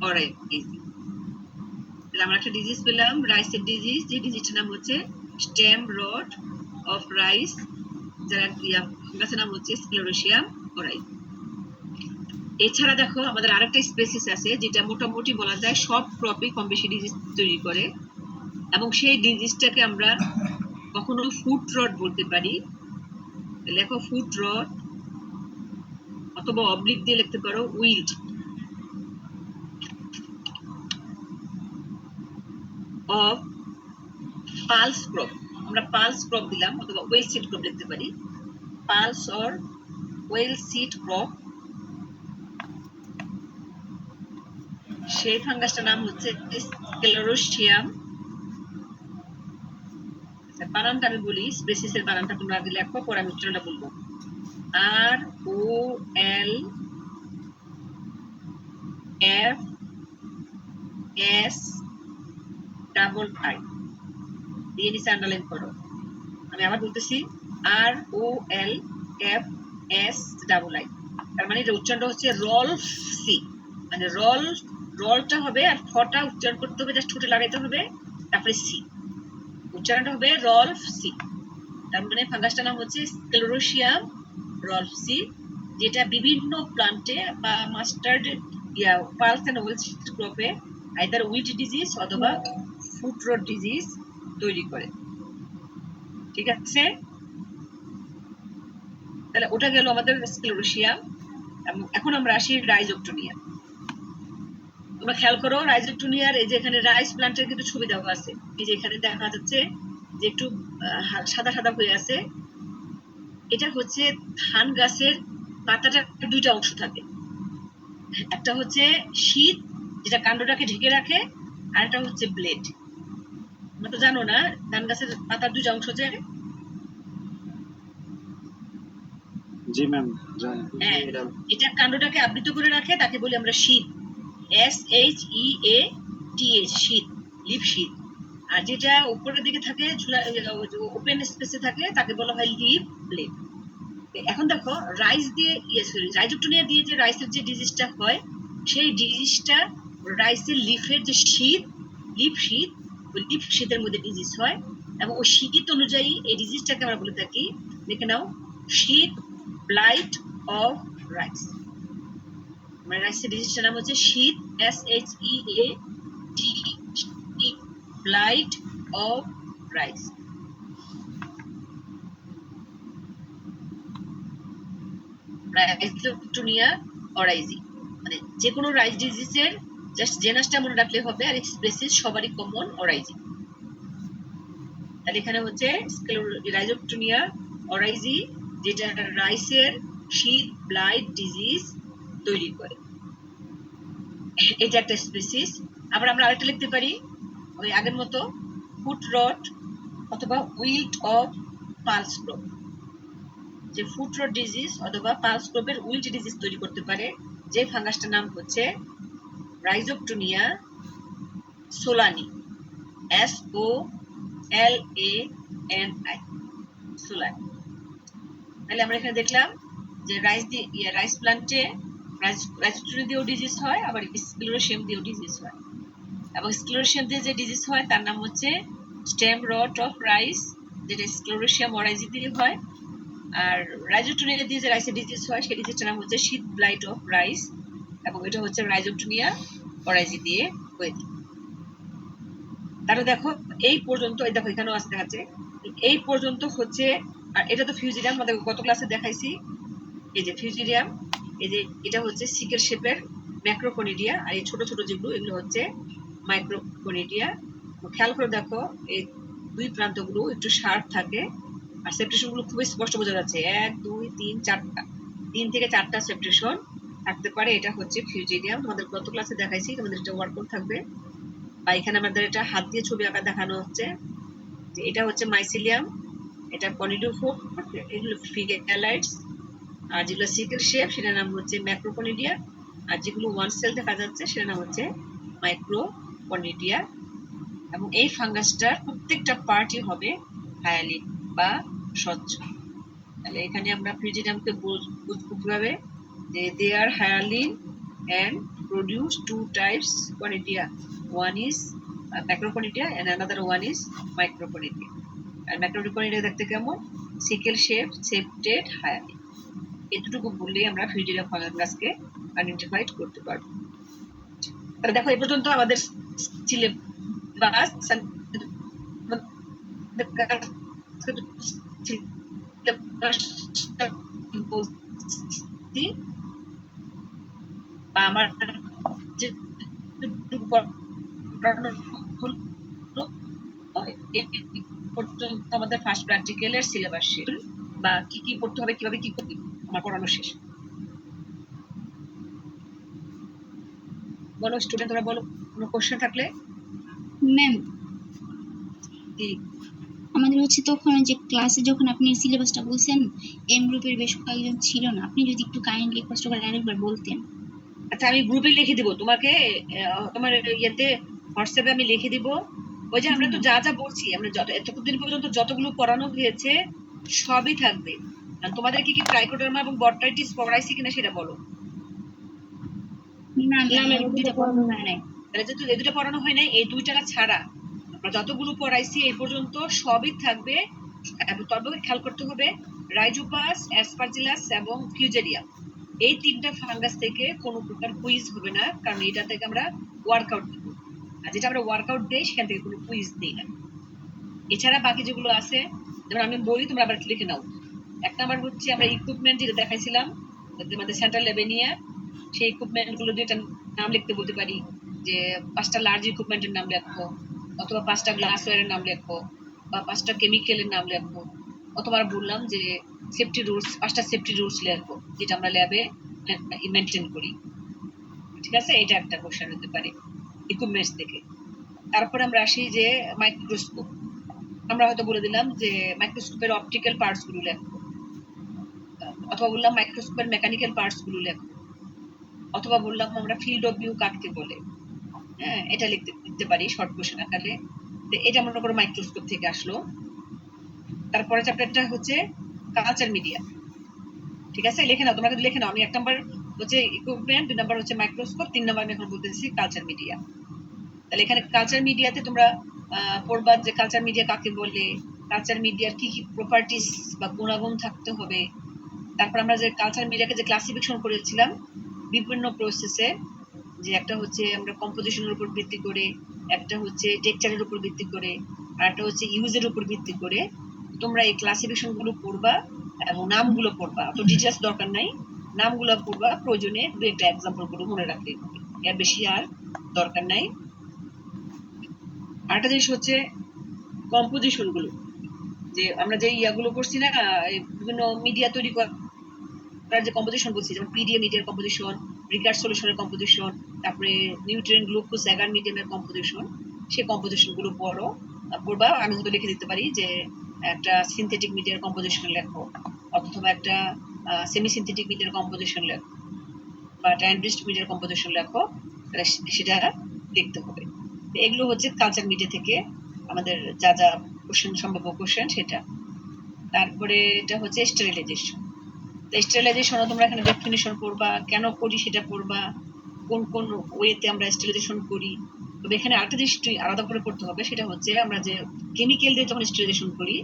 অরাইজি। তাহলে আমরা একটা ডিজিজ পেলাম, রাইসের ডিজিজ। যে ডিজিজটার নাম হচ্ছে স্টেম রট অফ রাইস, যার গাছের নাম হচ্ছে স্ক্লেরোসিয়াম অরাইজি। এছাড়া দেখো আমাদের আরেকটা স্পেসিস আছে যেটা মোটামুটি বলা যায় সব ক্রপে কম বেশি ডিজিজ তৈরি করে, এবং সেই ডিজিজটাকে আমরা কখনো ফুট রট বলতে পারি। লেখো ফুট রট, অথবা অবলিক দিয়ে লিখতে পারো উইল্ড অফ পালস ক্রপ। আমরা পালস ক্রপ দিলাম, অথবা ওয়েল সিড ক্রপ লিখতে পারি, pulse or well seed crop. সেই ফাঙ্গাসটার নাম হচ্ছে স্ক্লেরোসিয়াম। বানানটা আমি বলি, স্পেসিসের বানানটা তোমরা আগে লেখো, পরে আমি উচ্চারণটা বলবো। ROLFSII দিয়ে নিচে আন্ডারলাইন করো। আমি আবার বলতেছি, ROLFSII, তার মানে এটা উচ্চারণটা হচ্ছে রলফসি, মানে রলটা হবে আর ফটা উচ্চারণ করতে হবে, জাস্ট ঠোঁটে লাগাইতে হবে, তারপরে সি, উচ্চারণটা হবে রলফসি। তার মানে ফাঙ্গাসটার নাম হচ্ছে স্ক্লেরোসিয়াম রলফসি, যেটা বিভিন্ন প্লান্টে বা mustard pulse and oil seed ক্রপে আইদার উইড ডিজিজ অথবা ফুট রট ডিজিজ তৈরি করে। ঠিক আছে, তাহলে ওটা গেল আমাদের স্ক্লেরোসিয়াম। এখন আমরা আসি রাইজোপটোনিয়া। তোমরা খেয়াল করো রাইজোপটোনিয়ার এই যে এখানে রাইস প্লান্টের কিন্তু ছবি দেওয়া আছে, এই যে এখানে দেখা যাচ্ছে যে একটু সাদা সাদা হয়ে আছে। এটা হচ্ছে ধান গাছের পাতাটার দুইটা অংশ থাকে, একটা হচ্ছে শীত যেটা কাণ্ডটাকে ঢেকে রাখে, আর একটা হচ্ছে ব্লেড। তোমরা তো জানো না ধান গাছের পাতার দুইটা অংশ যে, জি ম্যাম জানি। হ্যাঁ, এটা কাণ্ডটাকে আবৃত করে রাখে, তাকে বলি আমরা শীত, SHEATH, শীত, লিফ শীত। আর যেটা উপরের দিকে থাকে, ওপেন স্পেসে থাকে, তাকে বলা হয় লিফ ব্লেড। এখন দেখো রাইস দিয়ে রাইজোপটোনিয়া দিয়ে যে রাইসের যে ডিজিজটা হয়, সেই ডিজিজটা রাইসের লিফের যে শীত, লিফ শীত, ওই লিফ শীতের মধ্যে ডিজিজ হয়, এবং ওই শীত অনুযায়ী এই ডিজিজটাকে আমরা বলে থাকি, দেখে নাও, শীত ব্লাইট অফ রাইস। মানে রাইসের ডিজিজটার নাম হচ্ছে শীত, SHEAT, ব্লাইট অফ রাইস। রাইজোপটোনিয়া অরাইজি, মানে যে কোনো রাইস ডিজিজের জাস্ট জেনাসটা মনে রাখলে হবে, আর স্পেসিস সবারই কমন অরাইজি। তাহলে এখানে হচ্ছে রাইজোপটোনিয়া অরাইজি, যেটা রাইসের শীত ব্লাইট ডিজিজ তৈরি করে, এটা একটা স্পেসিস। আবার আমরা আরেকটা লিখতে পারি ওই আগের মতো, ফুট রট অথবা উইল্ট অফ পালস ক্রপ। যে ফুট রট ডিজিজ অথবা পালস ক্রপের উইল্ট ডিজিজ তৈরি করতে পারে, যে ফাঙ্গাসটার নাম হচ্ছে রাইজোপটোনিয়া সোলানি, SOLANI, সোলানি। তাহলে আমরা এখানে দেখলাম যে রাইস প্লান্টে রাইজোপটোনিয়া দিয়েও ডিজিজ হয়, আবার স্ক্লেরোসিয়াম দিয়েও ডিজিজ হয়, এবং স্ক্লেরোসিয়াম দিয়ে যে ডিজিজ হয় তার নাম হচ্ছে স্টেম রট অফ রাইস, যেটা স্ক্লেরোসিয়াম অরাইজি দিয়ে হয়। আর রাইজোপটোনিয়া দিয়ে যে রাইসের ডিজিজ হয়, সেই ডিজিজটার নাম হচ্ছে শীত ব্লাইট অফ রাইস, এবং এটা হচ্ছে রাইজোপটোনিয়া অরাইজি দিয়ে হয়ে থাকে। তাহলে দেখো এই পর্যন্ত, এই দেখো এখানেও আছে দেখাচ্ছে, এই পর্যন্ত হচ্ছে। আর এটা তো ফিউজিরিয়াম, আমাদের গত ক্লাসে দেখাইছি, এই যে ফিউজিরিয়াম, এই যে এটা হচ্ছে সিকেল শেপের ম্যাক্রোকনিডিয়া, আর এই ছোট ছোট যেগুলো এগুলো হচ্ছে মাইক্রোকনিডিয়া। খেয়াল করে দেখো এই দুই প্রান্তগুলো একটু শার্প থাকে, আর সেপ্টেশন গুলো খুবই স্পষ্ট বোঝা যাচ্ছে, 1 2 3 4টা, 3 থেকে 4টা সেপ্টেশন থাকতে পারে। এটা হচ্ছে ফিউজিরিয়াম, তোমাদের গত ক্লাসে দেখাইছি, তোমাদের এটা ওয়ার্কআউট থাকবে। বা এখানে আমাদের এটা হাত দিয়ে ছবি আঁকা দেখানো হচ্ছে, যে এটা হচ্ছে মাইসিলিয়াম, এটা কনিডোফোর, এগুলো ফিগেলাইটস, আর যেগুলো সিকেল শেপ সেটার নাম হচ্ছে ম্যাক্রোকনিডিয়া, আর যেগুলো ওয়ান সেল দেখা যাচ্ছে সেটার নাম হচ্ছে মাইক্রোকনিডিয়া। এবং এই ফাঙ্গাসটার প্রত্যেকটা পার্টই হবে হায়ালিন বা স্বচ্ছ। তাহলে এখানে আমরা ফ্রিজিনামকে বুঝবো কিভাবে, যে দে আর hyaline and produce two types conidia. One is macroconidia and another one is microconidia. আর macroconidia দেখতে কেমন, সিকেল শেপ, সেপ্টেড, হায়ালিন। এতটুকু বললেই আমরা ফ্রিজিনাম ফাঙ্গাসকে আইডেন্টিফাইড করতে পারবো। তাহলে দেখো এই পর্যন্ত আমাদের সিলেবাস আমার পর্যন্ত আমাদের ফার্স্ট প্র্যাকটিক্যালের সিলেবাস শেষ, বা কি কি পড়তে হবে, কিভাবে কি করবি, আমার পড়ানো শেষ। বলো স্টুডেন্ট, তোমরা বলো কোনো কোশ্চেন থাকলে। ম্যাম আমাদের হচ্ছে তখন যে ক্লাসে যখন আপনি সিলেবাসটা বলছেন এম গ্রুপের বেশ কয়েকজন ছিল না, আপনি যদি একটু কাইন্ডলি কষ্ট করে আরেকবার বলতেন। আচ্ছা আমি গ্রুপে লিখে দিব তোমাকে, তোমার ইয়েতে হোয়াটসঅ্যাপে আমি লিখে দিব। ওই যে আমরা তো যা যা বলছি, আমরা এতদিন পর্যন্ত যতগুলো পড়ানো হয়েছে সবই থাকবে। তোমাদের কি কি ট্রাইকোডার্মা এবং বট্রাইটিস পড়াইছি কিনা সেটা বলো। না ম্যাম দুটো পড়ানো হয় নাই। তাহলে যেহেতু এই দুটো পড়ানো হয় নাই, এই দুইটা ছাড়া আমরা যতগুলো পড়াইছি এই পর্যন্ত সবই থাকবে। তবে খেয়াল করতে হবে রাইজোপাস, অ্যাসপারজিলাস এবং ফিউজেরিয়া, এই তিনটা ফাঙ্গাস থেকে কোনো প্রকার কুইজ হবে না, কারণ এটা থেকে আমরা ওয়ার্কআউট দেব। আর যেটা আমরা ওয়ার্কআউট দেই সেখান থেকে কোনো কুইজ দেই না। এছাড়া বাকি যেগুলো আছে, যেমন আমি বলি তোমরা আবার লিখে নাও। এক নাম্বার হচ্ছে আমরা ইকুইপমেন্ট যেটা দেখাইছিলাম আমাদের সেন্ট্রাল ল্যাবে নিয়ে, সেই ইকুইপমেন্ট গুলো দুইটা নাম লিখতে বলতে পারি, যে 5টা লার্জ ইকুইপমেন্টের নাম লেখো, অথবা 5টা গ্লাসওয়্যারের নাম লেখো, বা 5টা কেমিক্যালের নাম লেখো, অথবা বললাম যে সেফটি রুলস, 5টা সেফটি রুলস লেখো যেটা আমরা ল্যাবে মেনটেন করি। ঠিক আছে, এটা একটা কোশ্চেন হতে পারে ইকুইপমেন্টস থেকে। তারপরে আমরা আসি যে মাইক্রোস্কোপ, আমরা হয়তো বলে দিলাম যে মাইক্রোস্কোপের অপটিক্যাল পার্টস গুলো লেখো, অথবা বললাম মাইক্রোস্কোপের মেকানিক্যাল পার্টস গুলো লেখো, অথবা বললাম আমরা ফিল্ড অফ ভিউ কাকে বলে। হ্যাঁ, এটা লিখতে পারি শর্ট কোশ্চেন আকারে। এটা মনে করো মাইক্রোস্কোপ থেকে আসলো। তারপরে চ্যাপ্টারটা হচ্ছে কালচার মিডিয়া। ঠিক আছে, লিখে নাও, তোমরা লিখে নাও। আমি 1 নাম্বার হচ্ছে ইকুইপমেন্ট, 2 নাম্বার হচ্ছে মাইক্রোস্কোপ, 3 নাম্বার আমি এখন বলতেছি কালচার মিডিয়া। তাহলে এখানে কালচার মিডিয়াতে তোমরা পড়বা যে কালচার মিডিয়া কাকে বলে, কালচার মিডিয়ার কি কি প্রপার্টিস বা গুণাগুণ থাকতে হবে। তারপর আমরা যে কালচার মিডিয়াকে যে ক্লাসিফিকেশন করেছিলাম বিভিন্ন প্রসেসে, যে একটা হচ্ছে আমরা কম্পোজিশনের উপর ভিত্তি করে, একটা হচ্ছে টেক্সচারের উপর ভিত্তি করে, আর একটা হচ্ছে ইউজের উপর ভিত্তি করে। তোমরা এই ক্লাসিফিকেশন গুলো পড়বা এবং নামগুলো পড়বা, তো ডিটেলস দরকার নাই, নামগুলো পড়বা, প্রয়োজনে 2-একটা এক্সাম্পল গুলো মনে রাখলেই হবে, এর বেশি আর দরকার নাই। আরেকটা জিনিস হচ্ছে কম্পোজিশন গুলো, যে আমরা যে ইয়াগুলো করছি না, বিভিন্ন মিডিয়া তৈরি করার যে কম্পোজিশন বলছি, যেমন পিডিএ মিডিয়ার কম্পোজিশন, রিকার্ড সলিউশনের কম্পোজিশন, তারপরে নিউট্রিয়েন্ট গ্লুকোজ অ্যাগার মিডিয়ামের কম্পোজিশন, সেই কম্পোজিশন গুলো পড়বা। আমি হয়তো লিখে দিতে পারি যে একটা সিনথেটিক মিডিয়ার কম্পোজিশন লেখো, অথবা একটা সেমি সিনথেটিক মিডিয়ার কম্পোজিশন লেখো, বা ট্রানজিস্ট মিডিয়ার কম্পোজিশন লেখো, সেটা লিখতে হবে। এগুলো হচ্ছে কালচার মিডিয়া থেকে আমাদের যা যা কোশ্চেন, সম্ভাব্য কোশ্চেন সেটা। তারপরে এটা হচ্ছে স্টেরিলাইজেশন। স্টেরিলাইজেশন তোমরা এখানে ডেফিনিশন পড়বা, কেন করি সেটা পড়বা, কোন কোন ওয়েতে আমরা স্টেরিলাইজেশন করি। তবে এখানে আরেকটা জিনিস আলাদা করে পড়তে হবে, সেটা হচ্ছে আমরা যে কেমিক্যাল দিয়ে যখন স্টেরিলাইজেশন করি,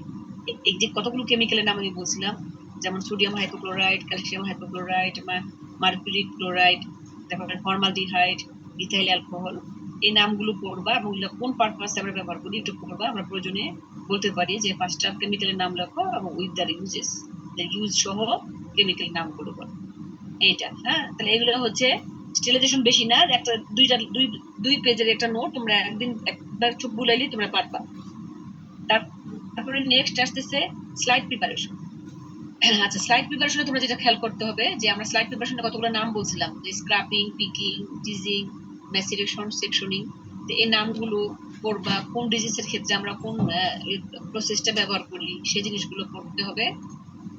এই যে কতগুলো কেমিক্যালের নাম আমি বলছিলাম, যেমন sodium hypochloride, calcium hypochloride, mercury chloride, তারপরে ফর্মালডিহাইড, ইথাইল অ্যালকোহল, এই নামগুলো পড়বা এবং কোন পারপাসে আমরা ব্যবহার করি একটু পড়বা। আমরা প্রয়োজনে বলতে পারি যে 5টা কেমিক্যালের নাম লেখো এবং উইথ দ্য ইউজেস, ইউজ সহ কেমিক্যাল নামগুলো বলো, এইটা। হ্যাঁ, তাহলে এগুলো হচ্ছে স্টেরিলাইজেশন, বেশি না, একটা দুই পেজের একটা নোট, তোমরা একবার চোখ বুলাইলেই তোমরা পারবা। তারপরে নেক্সট আসতেছে স্লাইড প্রিপারেশন। আচ্ছা, স্লাইড প্রিপারেশনে তোমরা যেটা খেয়াল করতে হবে, যে আমরা স্লাইড প্রিপারেশনে কতগুলো নাম বলছিলাম, যে স্ক্রাপিং, পিকিং, ডিজিং, ম্যাসিরেশন, সেকশনিং। তো এই নামগুলো পড়বা, কোন ডিজিজের ক্ষেত্রে আমরা কোন প্রসেসটা ব্যবহার করি সেই জিনিসগুলো পড়তে হবে।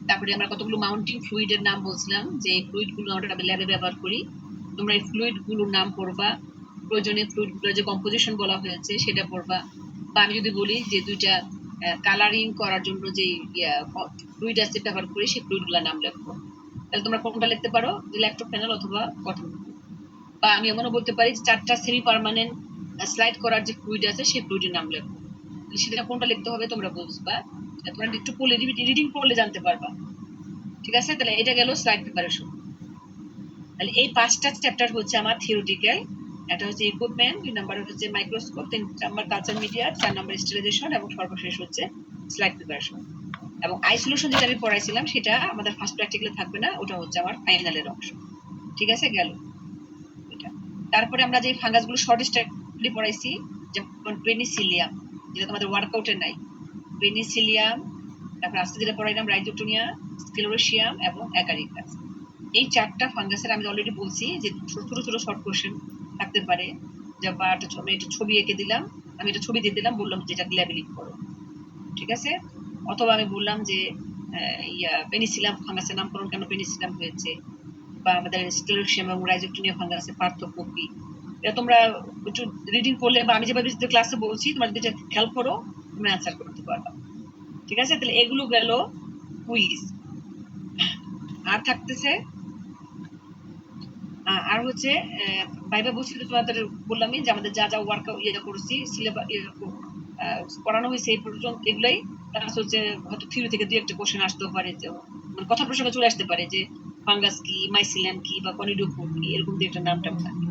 তারপরে আমরা কতগুলো মাউন্টিং ফ্লুইডের নাম বলছিলাম, যে এই ফ্লুইডগুলো আমরা ল্যাবে ব্যবহার করি, তোমরা এই ফ্লুইডগুলোর নাম পড়বা, প্রয়োজনে ফ্লুইডগুলোর যে কম্পোজিশন বলা হয়েছে সেটা পড়বা। বা আমি যদি বলি যে 2টা কালারিং করার জন্য যে ফ্লুইড আছে ব্যবহার করি সেই ফ্লুইডগুলোর নাম লিখবো। তাহলে তোমরা কোনটা লিখতে পারো, যে ইলেকট্রোপ্যানেল অথবা কটন। বা আমি এমনও বলতে পারি যে 4টা সেমি পার্মানেন্ট স্লাইড করার যে ফ্লুইড আছে সেই ফ্লুইডের নাম লিখবো। সেটা কোনটা লিখতে হবে তোমরা বুঝবা, তোমরা একটু পড়লে রিডিং পড়লে জানতে পারবা। ঠিক আছে, তাহলে এটা গেল স্লাইড প্রিপারেশন। তাহলে এই 5টা চ্যাপ্টার হচ্ছে আমার থিওরিটিক্যাল। এটা হচ্ছে ইকুইপমেন্ট, 2 নাম্বার হচ্ছে microscope, 3 number culture media, 4 number sterilization এবং সর্বশেষ হচ্ছে স্লাইড প্রিপারেশন। এবং আইসোলেশন যেটা আমি পড়াইছিলাম সেটা আমাদের ফার্স্ট প্র্যাকটিক্যালে থাকবে না, ওটা হচ্ছে আমার ফাইনালের অংশ। ঠিক আছে, গেল এটা। তারপরে আমরা যে ফাঙ্গাসগুলো শর্ট স্টাডি পড়াইছি, যেমন পেনিসিলিয়াম, যেটা তোমাদের ওয়ার্কআউটে নাই, পেনিসিলিয়াম। তারপর আজকে যেটা পড়াইলাম রাইজোটোনিয়া, স্ক্লেরোসিয়াম এবং অ্যাগারিকাস। এই 4টা ফাঙ্গাসের আমি অলরেডি বলছি যে ছোট ছোট শর্ট কোশ্চেন থাকতে পারে। বা আমি একটা ছবি এঁকে দিলাম, আমি একটা ছবি দিয়ে দিলাম, বললাম যেটা লেবেলিং করো। ঠিক আছে, অথবা আমি বললাম যে পেনিসিলিয়াম ফাঙ্গাসের নামকরণ কেন পেনিসিলিয়াম হয়েছে, বা আমাদের স্ক্লেরোসিয়াম এবং রাইজোটোনিয়া ফাঙ্গাসের পার্থক্য কি। এটা তোমরা একটু রিডিং করলে বা আমি যেভাবে ক্লাসে বলছি তোমরা যদি হেল্প করো তোমরা অ্যান্সার করতে পারবা। ঠিক আছে, তাহলে এগুলো গেল কুইজ। আর থাকতেছে আর হচ্ছে ভাইবা বলছি তোমাদের বললামই যে আমাদের যা যা ওয়ার্কআউট করছি সিলেবাস পড়ানো হয়েছে এই পর্যন্ত এগুলাই। তার হচ্ছে হয়তো থিওরি থেকে 2-1টা কোশ্চেন আসতেও পারে, যে মানে কথা প্রসঙ্গে চলে আসতে পারে যে ফাঙ্গাস কি, মাইসিলিয়াম কি বা কনিডোফোর কি, এরকম দিয়ে একটা নামটা থাকে।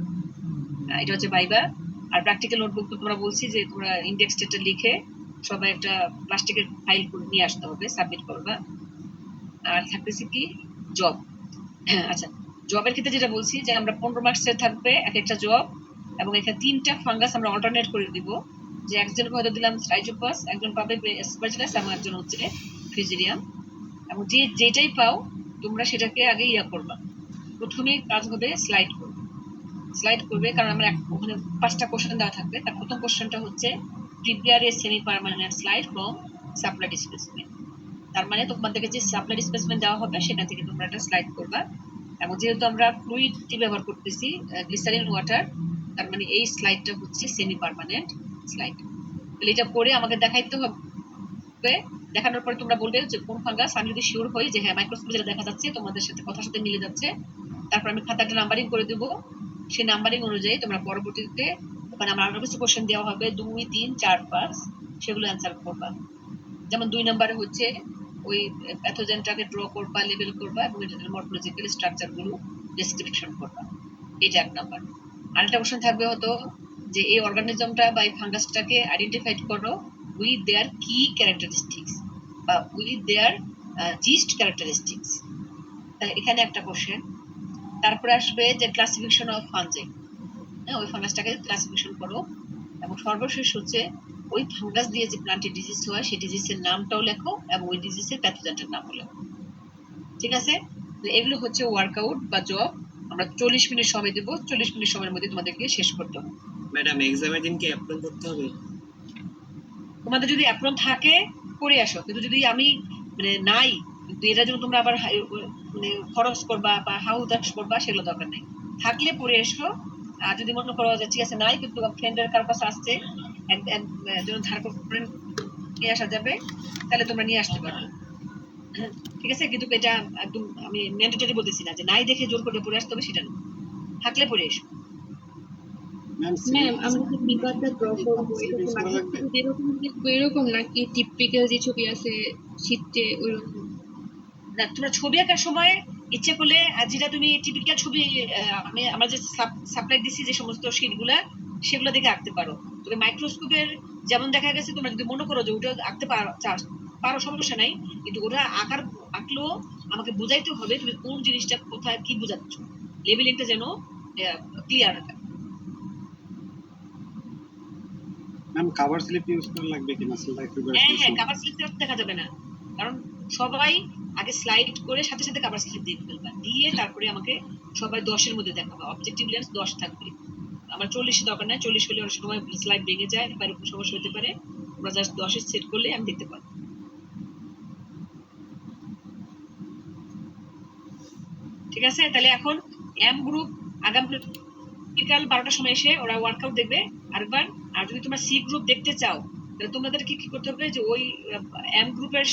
এটা হচ্ছে ভাইবা। আর প্র্যাকটিক্যাল নোটবুক তো তোমরা বলছি যে তোমরা ইন্ডেক্স ডেটা লিখে সবাই একটা প্লাস্টিকের ফাইল করে নিয়ে আসতে হবে, সাবমিট করবা। আর থাকতেছে কি জব। আচ্ছা, জবের ক্ষেত্রে যেটা বলছি যে আমরা 15 মার্কসের থাকবে এক একটা জব, এবং এখানে 3টা ফাঙ্গাস আমরা অল্টারনেট করে দিব, যে একজনকে হয়তো দিলাম রাইজোপাস, একজন পাবে অ্যাসপারজিলাস এবং একজন হচ্ছে ফিজিরিয়াম। এবং যেটাই পাও তোমরা সেটাকে আগে করবা, প্রথমে কাজ হবে স্লাইড করবে, কারণ আমরা ওখানে 5টা কোশ্চেন দেওয়া থাকবে। তার প্রথম কোশ্চেনটা হচ্ছে prepare a semi permanent slide from supplied specimen. তার মানে তোমাদেরকে যে সাপ্লাইড স্পেসিমেন দেওয়া হবে সেখান থেকে তোমরা একটা স্লাইড করবা। এবং যেহেতু আমরা ফ্লুইডটি ব্যবহার করতেছি গ্লিসারিন ওয়াটার, তার মানে এই স্লাইডটা হচ্ছে সেমি পার্মানেন্ট স্লাইড। তাহলে এটা করে আমাকে দেখাইতে হবে, দেখানোর পরে তোমরা বলবে যে কোন ফাঙ্গাস। আমি যদি শিওর হই যে হ্যাঁ মাইক্রোস্কোপে যেটা দেখা যাচ্ছে তোমাদের সাথে কথার সাথে মিলে যাচ্ছে, তারপর আমি খাতাটা নাম্বারিং করে দেবো। সেই নাম্বারিং অনুযায়ী তোমরা পরবর্তীতে ওখানে আমার আরো কিছু কোশ্চেন দেওয়া হবে 2, 3, 4, 5, সেগুলো অ্যান্সার করবা। যেমন 2 নম্বরে হচ্ছে ওই প্যাথোজেনটাকে ড্র করবা, লেবেল করবা এবং এটার মর্ফোলজিক্যাল স্ট্রাকচার গুলো ডেসক্রিপশন করবা। এটা 1 নাম্বার। আরেকটা কোশ্চেন থাকবে হয়তো যে এই অর্গানিজমটা বা এই ফাঙ্গাসটাকে আইডেন্টিফাই করো উইথ দেয়ার কি ক্যারেক্টারিস্টিক্স বা উইথ দেয়ার জিস্ট ক্যারেক্টারিস্টিক্স। তাহলে এখানে একটা কোশ্চেন। তারপরে আসবে যে ক্লাসিফিকেশন অফ ফাঞ্জাই, ওই ফাঙ্গাসটাকে ক্লাসিফিকেশন করো। এবং সর্বশেষ হচ্ছে ওই ফাঙ্গাস দিয়ে যে প্লান্টের ডিজিজ হয় সেই ডিজিজের নামটাও লেখো এবং ওই ডিজিজের প্যাথোজেন্টের নামও লেখো। ঠিক আছে, এগুলো হচ্ছে ওয়ার্কআউট বা জব। আমরা 40 মিনিট সময় দেবো, 40 মিনিট সময়ের মধ্যে তোমাদেরকে শেষ করতে হবে। ম্যাডাম এক্সামের দিন কি অ্যাপ্লাই করতে হবে? তোমাদের যদি অ্যাপ্রন থাকে করে আসো, কিন্তু যদি আমি মানে নাই, কিন্তু এটার জন্য তোমরা আবার মানে খরচ করবা বা হাউদাস করবা, সেগুলো দরকার নেই। থাকলে পড়ে এসো। আর যদি মনে করো যে ঠিক আছে নাই, কিন্তু ফ্রেন্ডের কারো কাছে আসছে একজন ধার করে নিয়ে আসা যাবে, তাহলে তোমরা নিয়ে আসতে পারো। ঠিক আছে, কিন্তু এটা একদম আমি ম্যান্ডেটরি বলতেছি না যে নাই দেখে জোর করে পড়ে আসতে হবে, সেটা না, থাকলে পড়ে এসো। ম্যাম আমরা যে বিবাদটা ড্র করবো এটা কি মাঝে থেকে যেরকম লিখবো এরকম, নাকি টিপিক্যাল যে ছবি আছে শীটে ওইরকম? না, তোমরা ছবি আঁকার সময় ইচ্ছে করলে যেটা তুমি টিপিক্যাল ছবি আমরা যে সাপ্লাই দিছি যে সমস্ত শীটগুলা, সেগুলো দেখে আঁকতে পারো। তবে মাইক্রোস্কোপের যেমন দেখা গেছে তোমরা যদি মনে করো যে ওটা আঁকতে পারো সমস্যা নাই, কিন্তু ওটা আঁকলেও আমাকে বুঝাইতে হবে তুমি কোন জিনিসটা কোথায় কি বুঝাচ্ছ, লেবেলিংটা যেন ক্লিয়ার হয়। ম্যাম কভার স্লিপ ইউজ করা লাগবে কিনা স্লাইড প্রিপারেশন? হ্যাঁ, কভার স্লিপ দেখা যাবে না, কারণ সবাই আগে স্লাইড করে সাথে সাথে কভার স্লিপ দিয়ে ফেলবা, দিয়ে তারপরে আমাকে সবাই 10-এর মধ্যে দেখাবা। অবজেক্টিভ লেন্স 10 থাকবে, আমার 40 দরকার নাই। 40 হলে অনেক সময় স্লাইড ভেঙে যায় বা এরকম সমস্যা হতে পারে। তোমরা জাস্ট 10 সেট করলে আমি দেখতে পাবো। ঠিক আছে, তাহলে এখন এম গ্রুপ আগামী বিকাল 12টার সময় এসে ওরা ওয়ার্কআউট দেখবে আরেকবার। আর যদি তোমরা সি গ্রুপ দেখতে চাও তাহলে তোমাদের কি করতে হবে যে ওই এম গ্রুপের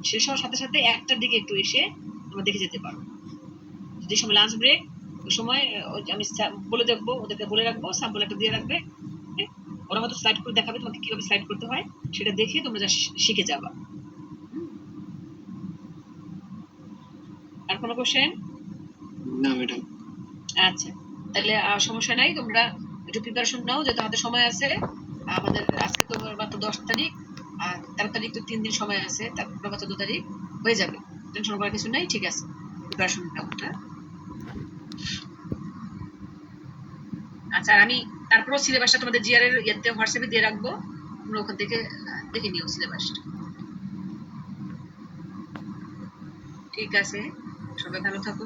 শেষ হওয়ার সাথে সাথে একটার দিকে একটু এসে তোমরা দেখে যেতে পারো। যে সময় লাঞ্চ ব্রেক ওই সময় আমি বলে দেখবো, ওদেরকে বলে রাখবো, স্যাম্পল একটা দিয়ে রাখবে, ওরা হয়তো স্লাইড করে দেখাবে তোমাকে কিভাবে স্লাইড করতে হয়, সেটা দেখে তোমরা যা শিখে যাবা। আর কোনো কোশ্চেন? না ম্যাডাম। আচ্ছা, তাহলে সমস্যা নাই, তোমরা একটু প্রিপারেশন নাও, যে তোমাদের সময় আছে। আমাদের আজকে তো মাত্র 10 তারিখ, আর 13 তারিখ তো 3 দিন সময় আছে, তারপর 14 তারিখ হয়ে যাবে, টেনশন করার কিছু নাই। ঠিক আছে, প্রিপারেশন নাও। আচ্ছা, আর আমি তারপরও সিলেবাসটা তোমাদের জিআর এর ইয়েতে হোয়াটসঅ্যাপে দিয়ে রাখবো, তোমরা ওখান থেকে দেখে নিও সিলেবাসটা। ঠিক আছে, সবাই ভালো থাকো।